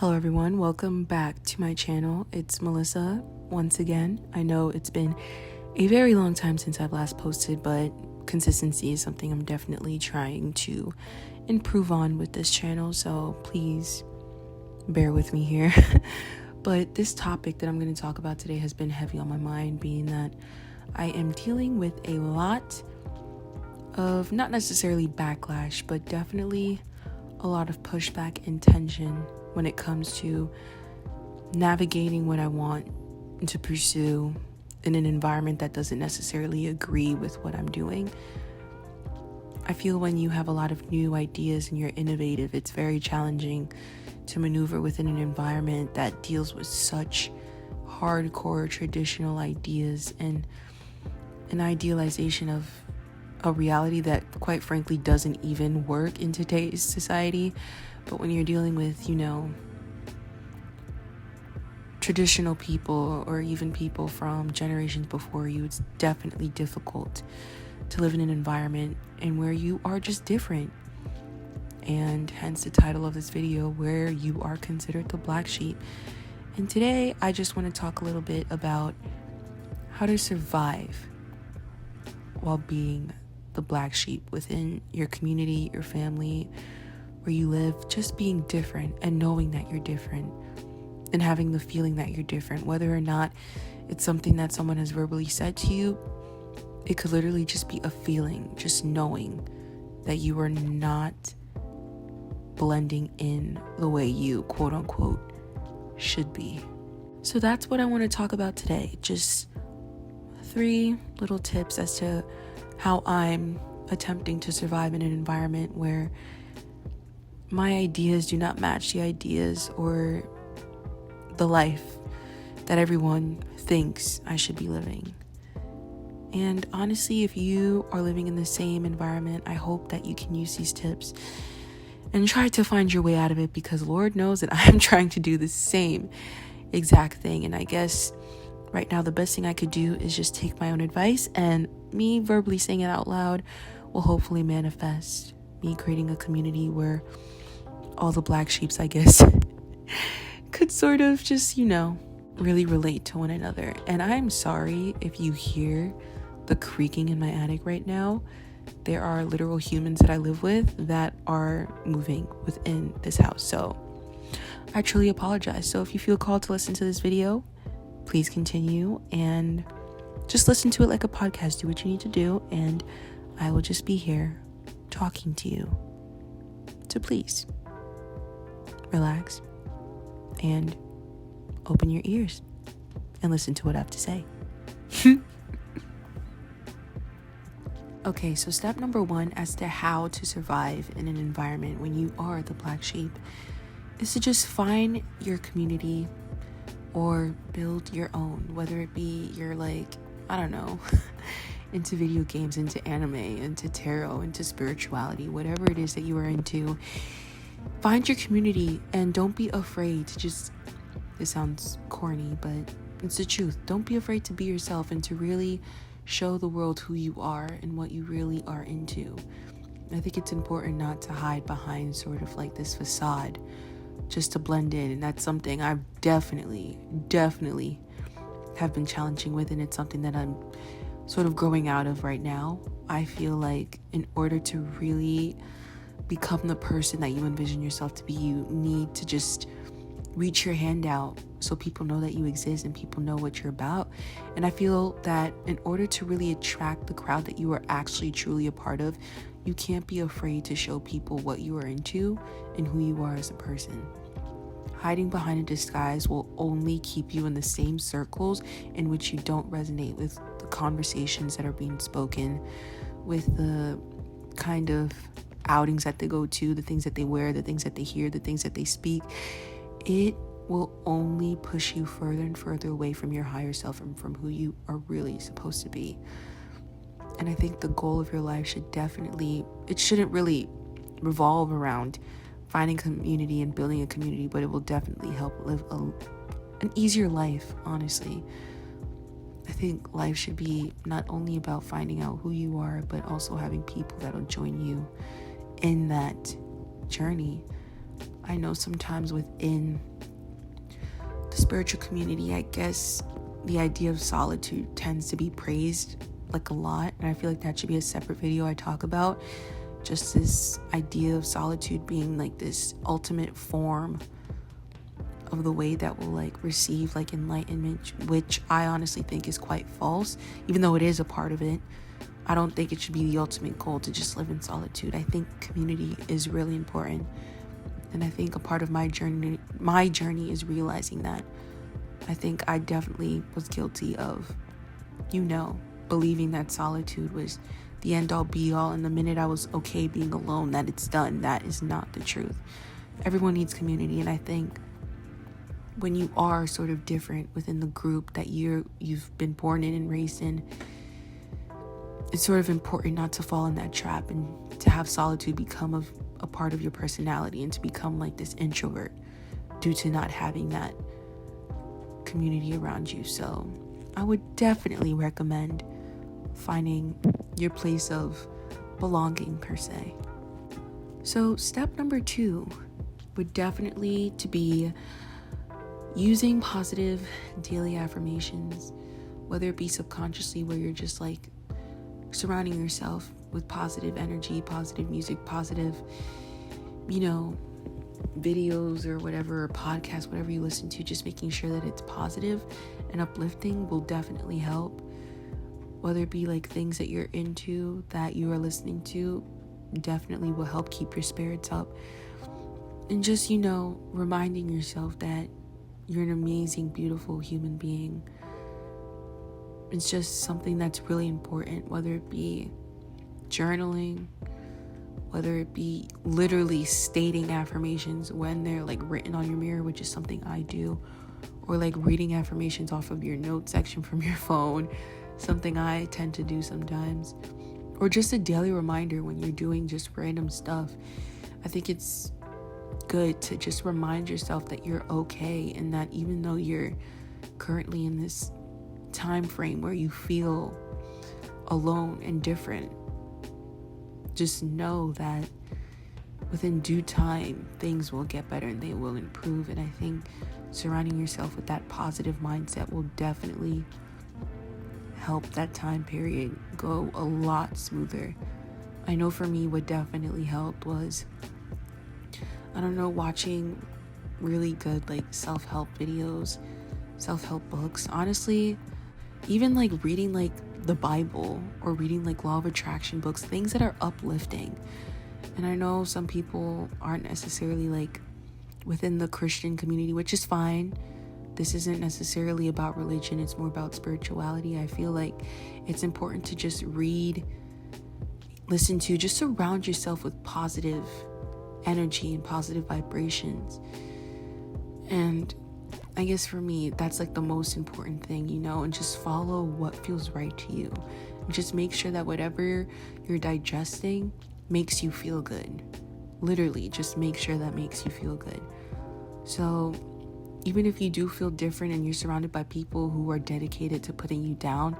Hello everyone, welcome back to my channel. It's Melissa once again. I know it's been a very long time since I've last posted, but consistency is something I'm definitely trying to improve on with this channel, so please bear with me here. But this topic that I'm going to talk about today has been heavy on my mind, being that I am dealing with a lot of not necessarily backlash, but definitely a lot of pushback and tension when it comes to navigating what I want to pursue in an environment that doesn't necessarily agree with what I'm doing. I feel when you have a lot of new ideas and you're innovative, it's very challenging to maneuver within an environment that deals with such hardcore traditional ideas and an idealization of a reality that quite frankly doesn't even work in today's society. But when you're dealing with, traditional people or even people from generations before you, it's definitely difficult to live in an environment and where you are just different. And hence the title of this video, where you are considered the black sheep. And today I just want to talk a little bit about how to survive while being the black sheep within your community, your family, where you live, just being different and knowing that you're different and having the feeling that you're different, whether or not it's something that someone has verbally said to you. It could literally just be a feeling, just knowing that you are not blending in the way you quote unquote should be. So that's what I want to talk about today. Just 3 little tips as to how I'm attempting to survive in an environment where my ideas do not match the ideas or the life that everyone thinks I should be living. And honestly, if you are living in the same environment, I hope that you can use these tips and try to find your way out of it, because Lord knows that I'm trying to do the same exact thing. And I guess right now the best thing I could do is just take my own advice, and me verbally saying it out loud will hopefully manifest me creating a community where all the black sheeps, I guess, could sort of just, really relate to one another. And I'm sorry if you hear the creaking in my attic right now. There are literal humans that I live with that are moving within this house. So I truly apologize. So if you feel called to listen to this video, please continue and just listen to it like a podcast. Do what you need to do, and I will just be here talking to you. So please relax and open your ears and listen to what I have to say. Okay, so step number 1 as to how to survive in an environment when you are the black sheep is to just find your community or build your own, whether it be you're into video games, into anime, into tarot, into spirituality, whatever it is that you are into. Find your community and don't be afraid to just, it sounds corny, but it's the truth. Don't be afraid to be yourself and to really show the world who you are and what you really are into. I think it's important not to hide behind sort of like this facade just to blend in. And that's something I've definitely have been challenging with, and it's something that I'm sort of growing out of right now. I feel like in order to really become the person that you envision yourself to be, you need to just reach your hand out so people know that you exist and people know what you're about. And I feel that in order to really attract the crowd that you are actually truly a part of, you can't be afraid to show people what you are into and who you are as a person. Hiding behind a disguise will only keep you in the same circles in which you don't resonate with the conversations that are being spoken, with the kind of outings that they go to, the things that they wear, the things that they hear, the things that they speak. It will only push you further and further away from your higher self and from who you are really supposed to be. And I think the goal of your life shouldn't really revolve around finding community and building a community, but it will definitely help live an easier life, honestly. I think life should be not only about finding out who you are, but also having people that'll join you in that journey. I know sometimes within the spiritual community, I guess the idea of solitude tends to be praised like a lot, and I feel like that should be a separate video I talk about. Just this idea of solitude being like this ultimate form of the way that will like receive like enlightenment, which I honestly think is quite false, even though it is a part of it. I don't think it should be the ultimate goal to just live in solitude. I think community is really important, and I think a part of my journey is realizing that. I think I definitely was guilty of, believing that solitude was the end all be all, and the minute I was okay being alone, that it's done. That is not the truth. Everyone needs community, and I think when you are sort of different within the group that you've been born in and raised in, it's sort of important not to fall in that trap and to have solitude become a part of your personality and to become like this introvert due to not having that community around you. So I would definitely recommend finding your place of belonging per se. So step number 2 would definitely to be using positive daily affirmations, whether it be subconsciously where you're just like surrounding yourself with positive energy, positive music, positive, videos or whatever, or podcasts, whatever you listen to, just making sure that it's positive and uplifting will definitely help. Whether it be like things that you're into, that you are listening to, definitely will help keep your spirits up. And just, reminding yourself that you're an amazing, beautiful human being. It's just something that's really important, whether it be journaling, whether it be literally stating affirmations when they're like written on your mirror, which is something I do, or like reading affirmations off of your note section from your phone, something I tend to do sometimes, or just a daily reminder when you're doing just random stuff. I think it's good to just remind yourself that you're okay, and that even though you're currently in this time frame where you feel alone and different, just know that within due time things will get better and they will improve. And I think surrounding yourself with that positive mindset will definitely help that time period go a lot smoother. I know for me what definitely helped was, watching really good like self-help videos, self-help books. Honestly, even like reading like the Bible or reading like law of attraction books, things that are uplifting. And I know some people aren't necessarily like within the Christian community, which is fine. This isn't necessarily about religion, it's more about spirituality. I feel like it's important to just read, listen to, just surround yourself with positive energy and positive vibrations. And I guess for me, that's like the most important thing, and just follow what feels right to you. And just make sure that whatever you're digesting makes you feel good. Literally, just make sure that makes you feel good. So even if you do feel different and you're surrounded by people who are dedicated to putting you down,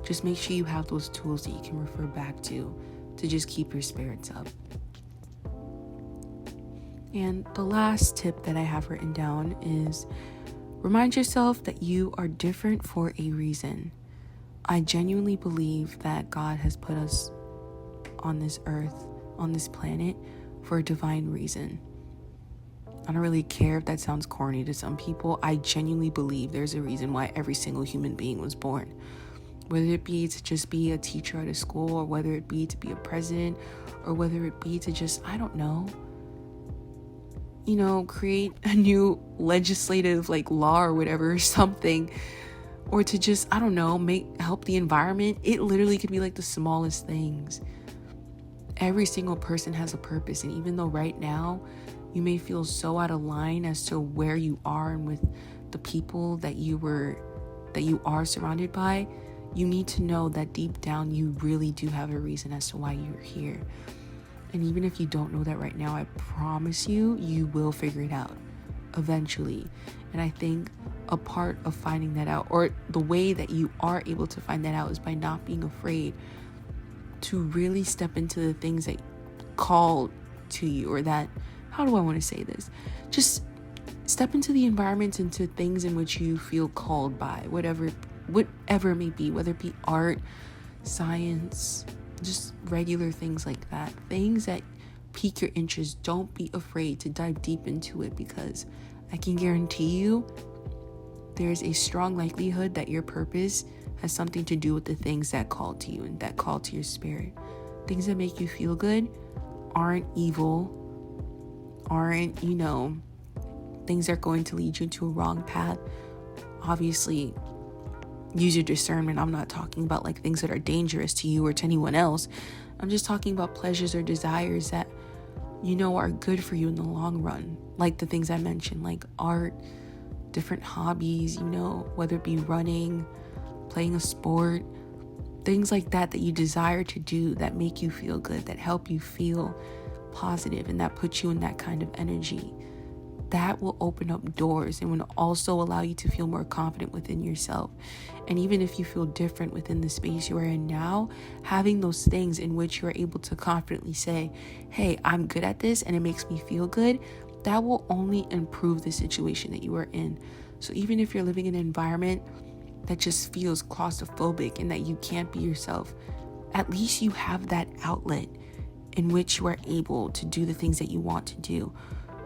just make sure you have those tools that you can refer back to just keep your spirits up. And the last tip that I have written down is remind yourself that you are different for a reason. I genuinely believe that God has put us on this earth, on this planet, for a divine reason. I don't really care if that sounds corny to some people. I genuinely believe there's a reason why every single human being was born. Whether it be to just be a teacher at a school, or whether it be to be a president, or whether it be to just, create a new legislative like law or whatever, or something, or to just, help the environment. It literally could be like the smallest things. Every single person has a purpose, and even though right now you may feel so out of line as to where you are and with the people that you are surrounded by, you need to know that deep down you really do have a reason as to why you're here. And even if you don't know that right now, I promise you will figure it out eventually. And I think a part of finding that out, or the way that you are able to find that out, is by not being afraid to really step into the things that call to you, or that how do I want to say this? Just step into the environments, into things in which you feel called by, whatever it may be, whether it be art, science, just regular things like that, things that pique your interest. Don't be afraid to dive deep into it, because I can guarantee you there's a strong likelihood that your purpose has something to do with the things that call to you and that call to your spirit. Things that make you feel good aren't evil, aren't, things that are going to lead you into a wrong path. Obviously, use your discernment. I'm not talking about like things that are dangerous to you or to anyone else. I'm just talking about pleasures or desires that are good for you in the long run, like the things I mentioned, like art, different hobbies, whether it be running, playing a sport, things like that you desire to do, that make you feel good, that help you feel positive, and that puts you in that kind of energy. That will open up doors and will also allow you to feel more confident within yourself. And even if you feel different within the space you are in now, having those things in which you are able to confidently say, hey, I'm good at this and it makes me feel good, that will only improve the situation that you are in. So even if you're living in an environment that just feels claustrophobic and that you can't be yourself, at least you have that outlet in which you are able to do the things that you want to do.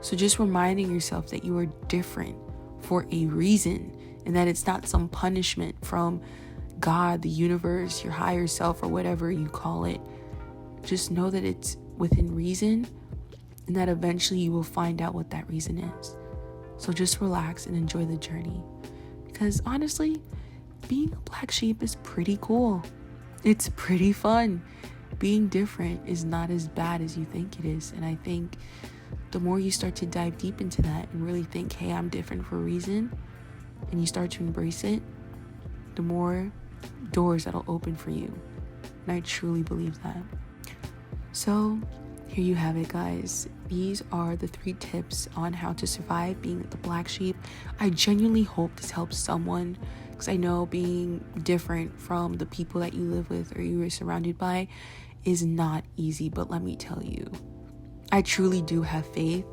So just reminding yourself that you are different for a reason, and that it's not some punishment from God, the universe, your higher self, or whatever you call it. Just know that it's within reason, and that eventually you will find out what that reason is. So just relax and enjoy the journey. Because honestly, being a black sheep is pretty cool. It's pretty fun. Being different is not as bad as you think it is. And I think the more you start to dive deep into that and really think, hey, I'm different for a reason, and you start to embrace it, the more doors that'll open for you. And I truly believe that. So here you have it, guys. These are the 3 tips on how to survive being the black sheep. I genuinely hope this helps someone, because I know being different from the people that you live with or you are surrounded by is not easy. But let me tell you, I truly do have faith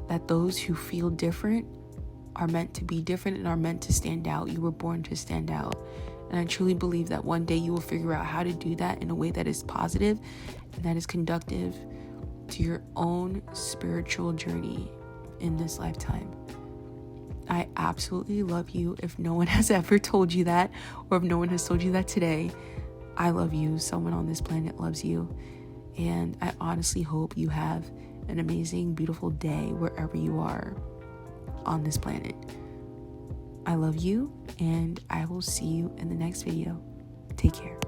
that those who feel different are meant to be different and are meant to stand out. You were born to stand out. And I truly believe that one day you will figure out how to do that in a way that is positive and that is conductive to your own spiritual journey in this lifetime. I absolutely love you. If no one has ever told you that, or if no one has told you that today, I love you. Someone on this planet loves you. And I honestly hope you have an amazing, beautiful day wherever you are on this planet. I love you, and I will see you in the next video. Take care.